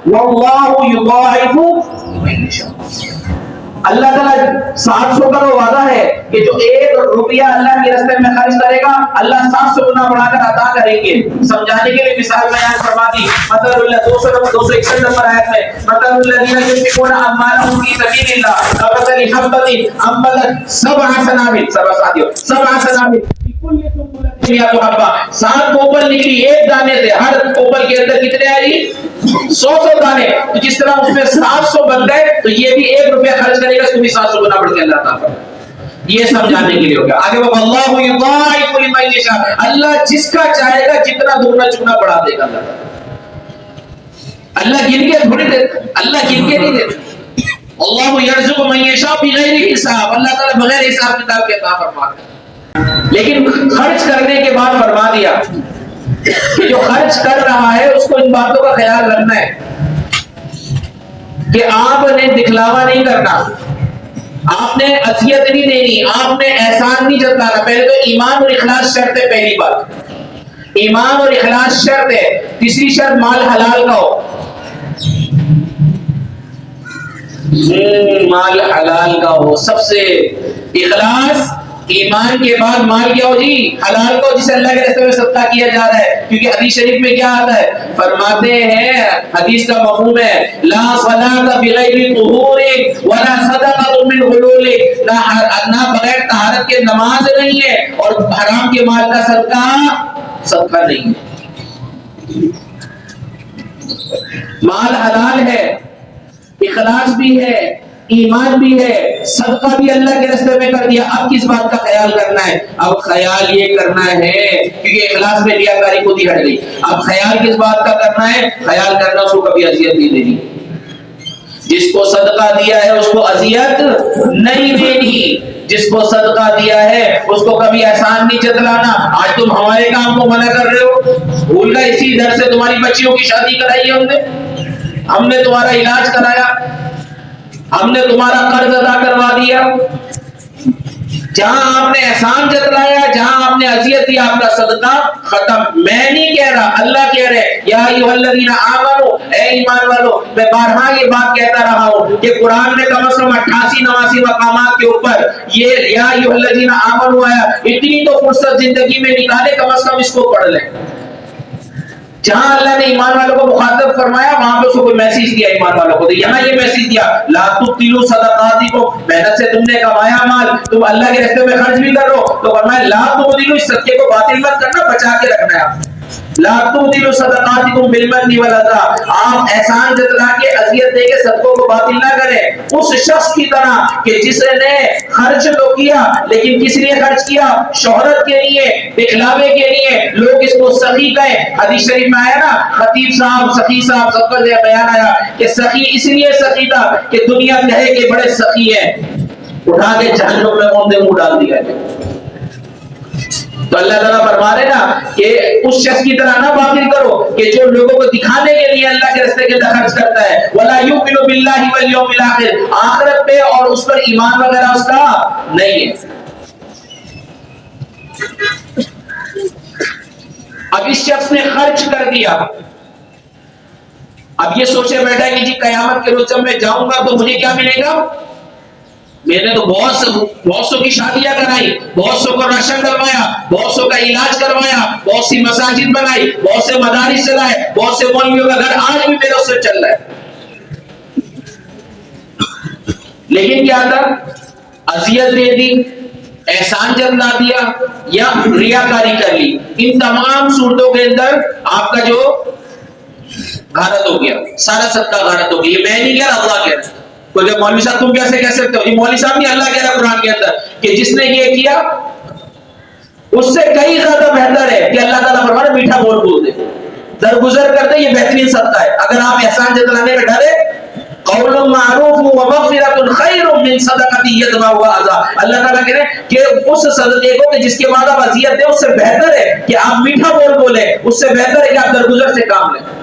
واللہ یضاعف لمن یشاء. اللہ تعالیٰ 700 کا وہ وعدہ ہے کہ جو 1 روپیہ اللہ کے راستے میں خرچ کرے گا اللہ 700 گنا بڑھا کر عطا کریں گے. سمجھانے کے لیے مثال بیان فرما دی. مثل اللہ 261 نمبر آیت میں مثل الذین ينفقون اموالهم في سبيل الله كمثل حبة انبتت 7 سنابل 7 سنابل في كل سنبلة 100 حبة. 7 کوپل نکلی ایک دانے سے. ہر کوپل کے اندر کتنے آئی؟ 100 دانے. تو جس طرح اس میں 700 بن گئے تو یہ بھی 1 روپیہ خرچ کرے گا اس کو بھی 700 گنا بڑھ کے اللہ تعالیٰ. یہ سمجھانے کے لیے ہو گیا. آگے وہ اللہ یضاعف لمن یشاء. اللہ جس کا چاہے گا جتنا دگنا چگنا بڑھا دے گا. اللہ گن کے تھوڑی دیتا, اللہ گن کے نہیں دیتا. اللہ یرزق من یشاء بغیر حساب. اللہ تعالیٰ بغیر حساب کتاب کے عطا فرماتا ہے. لیکن خرچ کرنے کے بعد فرما دیا کہ جو خرچ کر رہا ہے اس کو ان باتوں کا خیال رکھنا ہے کہ آپ نے دکھلاوا نہیں کرنا, آپ نے اذیت نہیں دینی, آپ نے احسان نہیں جتلانا. پہلے تو ایمان اور اخلاص شرط ہے. پہلی بات ایمان اور اخلاص شرط ہے. تیسری شرط مال حلال کا ہو. مال حلال کا ہو. سب سے اخلاص ایمان کے بعد مال کیا ہو جی؟ حلال کو, جسے اللہ کے راستے میں صدقہ کیا جا رہا ہے. کیونکہ حدیث شریف میں کیا آتا ہے؟ فرماتے ہیں, حدیث کا مفہوم ہے لا صلاۃ بغیر طہور ولا صدقۃ من غلول. نہ بغیر طہارت کے نماز نہیں ہے اور حرام کے مال کا صدقہ نہیں ہے. مال حلال ہے, اخلاص بھی ہے, ایمان بھی ہے, صدقہ بھی اللہ کے راستے میں کر دیا. اب کس بات کا خیال کرنا ہے؟ اب خیال یہ کرنا ہے کیونکہ اخلاص میں ریاکاری خود ہی ہٹ گئی. اب خیال کس بات کا کرنا ہے؟ خیال کرنا اس کو کبھی اذیت نہیں دینی. جس کو صدقہ دیا ہے اس کو اذیت نہیں دینی. جس کو صدقہ دیا ہے اس کو کبھی احسان نہیں جتلانا. آج تم ہمارے کام کو منع کر رہے ہو, بھول گئے اسی در سے تمہاری بچیوں کی شادی کرائی ہے, ہم نے تمہارا علاج کرایا, ہم نے تمہارا قرض ادا کروا دیا. جہاں آپ نے احسان جتلایا, جہاں آپ نے اذیت دی, آپ کا صدقہ ختم. میں نہیں کہہ رہا, اللہ کہہ رہے یا ایھا الذین آمنو, اے ایمان والو. میں بارہا یہ بات کہتا رہا ہوں کہ قرآن میں کم از کم 88-89 مقامات کے اوپر یہ یا ایھا الذین آمنو آیا. اتنی تو فرصت زندگی میں نکالے, کم از کم اس کو پڑھ لیں. جہاں اللہ نے ایمان والوں کو مخاطب فرمایا وہاں پہ اس کو کوئی میسج دیا ایمان والوں کو. تو یہاں یہ میسج دیا لا تبطلوا صدقاتکم, محنت سے تم نے کمایا مال, تم اللہ کے راستے میں خرچ بھی کرو تو فرمایا لا تبطلوا, اس صدقے کو باطل مت کرنا, بچا کے رکھنا ہے. لا تبطلوا صدقاتکم بالمن والاذى. آپ احسان جتلا کے اذیت دے کے صدقوں کو باطل نہ کریں. اس شخص کی طرح کہ جس نے خرچ تو کیا لیکن کس لیے خرچ کیا؟ شہرت کے لیے, دکھلاوے کے لیے. لوگ اس کو سخی کہے. حدیث شریف میں آیا نا, خطیب صاحب سخی صاحب سب کا بیان آیا کہ سخی اس لیے سخی تھا کہ دنیا کہے کہ بڑے سخی ہیں, اٹھا کے جہنم میں کون دے منہ ڈال دیا ہے. تو اللہ تعالیٰ فرما رہے نا کہ اس شخص کی طرح نہ باطل کرو کہ جو لوگوں کو دکھانے کے لیے اللہ کے راستے کے اندر خرچ کرتا ہے. وَلَا يُؤْمِنُ بِاللَّهِ وَالْيَوْمِ الْآخِرِ, آخرت پہ اور اس پر ایمان وغیرہ اس کا نہیں ہے. اب اس شخص نے خرچ کر دیا, اب یہ سوچے بیٹھا ہے کہ جی قیامت کے روز جب میں جاؤں گا تو مجھے کیا ملے گا؟ میں نے تو بہت سو کی شادیاں کرائی, بہت سو کو راشن ڈلوایا, بہت سو کا علاج کروایا, بہت سی مساجد بنائی, بہت سے مدارس چلائے, بہت سے مولویوں کا گھر آج بھی میرے اس سے چل رہا ہے. لیکن کیا تھا؟ اذیت دے دی, احسان جتلا دیا یا ریاکاری کر لی. ان تمام صورتوں کے اندر آپ کا جو غارت ہو گیا, سارا صدقہ غارت ہو گیا. یہ میں نہیں کہہ رہا, اللہ کہہ رہا. تو جب مولوی صاحب تم کیسے کہہ سکتے ہو؟ یہ مولوی صاحب نہیں, اللہ کہہ رہا قرآن کے اندر کہ جس نے یہ کیا اس سے کئی زیادہ بہتر ہے کہ اللہ تعالیٰ فرماتا ہے میٹھا بول دے, درگزر کرتے, یہ بہترین صدقہ ہے. اگر آپ احسان جتلانے میں ڈرے, قول معروف ومغفرۃ خیر من صدقۃ یتبعها اذى. اللہ تعالیٰ کہہ رہے ہیں کہ اس صدقے کو کہ جس کے بعد آپ اذیت دیں اس سے بہتر ہے کہ آپ میٹھا بول بولیں, اس سے بہتر ہے کہ آپ درگزر سے کام لیں.